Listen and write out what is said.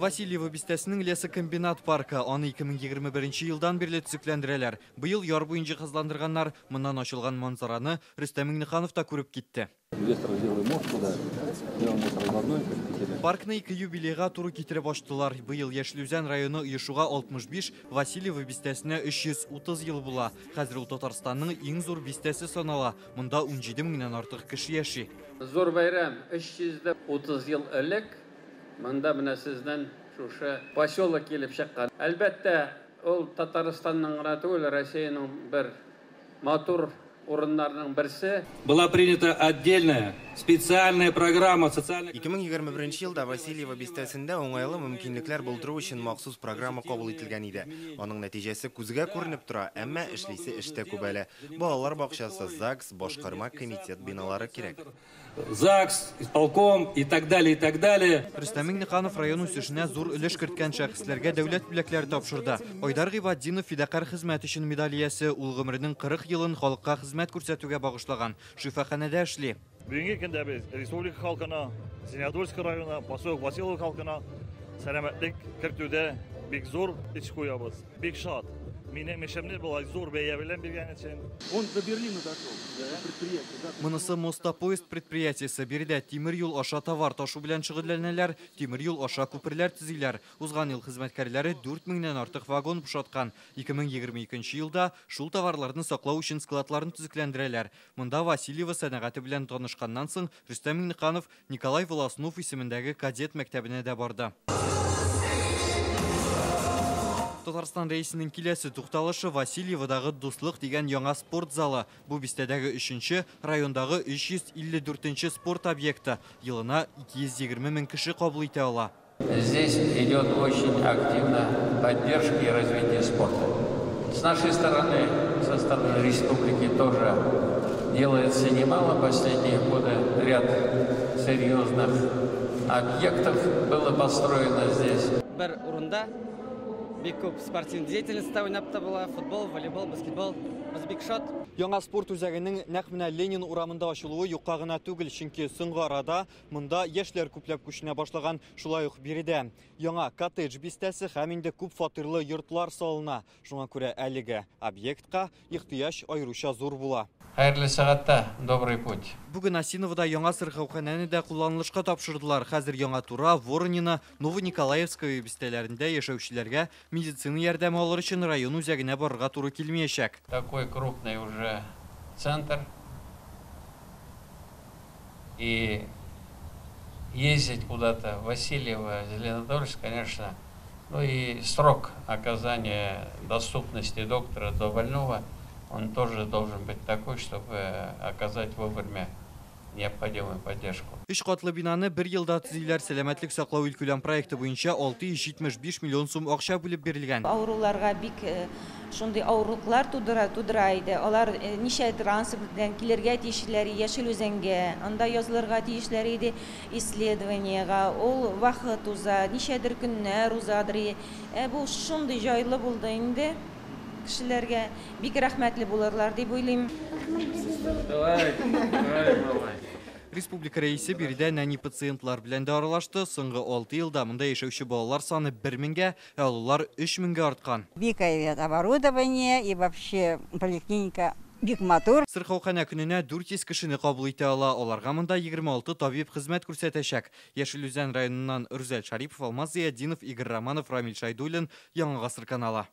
Васильева бистәсенең лесы комбинат паркы. Аны 2021 елдан бирле төзекләндерәләр. Быел яр буенча кызландырганнар моннан ачылган манзараны Рөстәм Миңнеханов та күреп китте. Паркны 2 юбилейга туры китереп ачтылар. Быел Яшелүзән районы оешуга 65, Васильева бистәсенә 330 ел була. Хәзер ул Татарстанның иң зур бистәсе санала. Монда 17 меңнән артык кеше яши. Зур байрам 330 ел элек. Монда менә сездән шушы поселок килеп чыккан. Әлбәттә, ул Татарстанның гына түгел, Россиянең бер матур урыннарның берсе. Была принята отдельная специальная программа социальной... 2021 елда Васильева бистәсендә уңайлы мөмкинлекләр булдыру өчен махсус программа кабул ителгән иде. Аның нәтиҗәсе күзгә күренеп тора, әмма эшлисе эштә күбәле. Балалар бакчасы, ЗАГС, башкарма комитет биналары кирәк. ЗАГС, исполком и так далее, и так далее. Рөстәм Миңнеханов район үсешенә зур өлеш керткән шәхесләргә дәүләт бүләкләре тапшырды. Айдар Гыйбаддинов фидакарь хезмәт өчен медаль иясе, ул гомеренең 40 елын халыкка хезмәт күрсәтүгә багышлаган. Шифаханәдә эшли. Бүгенге көндә без республика халкына, Зеленодольск районына, поселок Василов халкына сәламәтлек кертүдә бик зур эш куябыз. Бик шат. Минем эшемне булай зур бәя белән биргән өчен. Он до Берлина дошел. Монысы Мостопоезд предприятиесе биредә тимер юл аша товар ташу белән шөгыльләнәләр, тимер юл аша күперләр төзиләр. Узган ел хезмәткәрләре 4 меңнән артык вагон бушаткан. 2022 елда шул товарларны саклау өчен складларны төзекләндерәләр. Монда Васильева сәнәгате белән танышканнан соң Рөстәм Миңнеханов Николай Волоснов исемендәге кадет мәктәбенә дә барды. Татарстан рәисенең киләсе тукталышы Васильевадагы Дуслык дигән яңа спорт залы. Бу бистәдәге 3-нче, райондагы 354-нче спорт объекты. Елына 220 мең кеше кабул итә ала. Здесь идет очень активно поддержка и развитие спорта. С нашей стороны, со стороны республики тоже делается немало. Последние годы ряд серьезных объектов было построено здесь. Бик күп спортивный деятельность уйнап та була, футбол, волейбол, баскетбол, бик шат. Яңа спорт үзәгенең нәкъ менә Ленин урамында ачылуы юкка гына түгел, чөнки соңгы арада монда яшьләр күпләп күченә башлаган, шулай ук биредә. Яңа коттедж бистәсе һәм инде күп фатирлы йортлар салына. Шуңа күрә әлеге объектка ихтыяҗ аеруча зур була. Хәерле сәгатьтә, добрый путь. Бүген Осиновода яңа сырхауханәне дә кулланылышка тапшырдылар. Хәзер Яңа Тура, Воронина, Новониколаевская бистәләрендә яшәүчеләргә медицина ярдәме алыр өчен район үзәгенә барырга туры килмәячәк. Такой крупный уже центр. И ездить куда-то в Васильево, Зеленодольск, конечно, ну и срок оказания доступности доктора до больного, он тоже должен быть такой, чтобы оказать вовремя необходимую поддержку. 3 катлы бинаны 1 елда төзиләр. Сәламәтлек саклау илкүләм проекты буенча 675 миллион сум акча бүлеп бирелгән. Ауруларга бик шундый авырлыклар тудыра иде. Алар ничә транспорт белән килергә тиешләр, Яшелүзәнгә, анда язылырга тиешләр иде исследованиягә. Ул вакыт уза, ничәдер көннәр узадыр. Бу шундый җайлы булды инде. Кешеләргә бик рәхмәтле булырлар дип уйлыйм. Республика рәисе биредә нәни пациентлар белән дә аралашты. Соңгы 6 елда монда яшәүче балалар саны 1 меңгә, ә алулар 3 меңгә арткан. Бик әйбәт оборудование и вообще поликлиника бик матур. Сырхауханә көненә 400 кешене кабул итә ала. Аларга монда 26 табиб хезмәт күрсәтәчәк. Яшелүзән районыннан Рүзәл Шарипов, Алмаз Зияддинов, Игорь Романов, Рамил Шайдуллин, Яңа Гасыр каналы.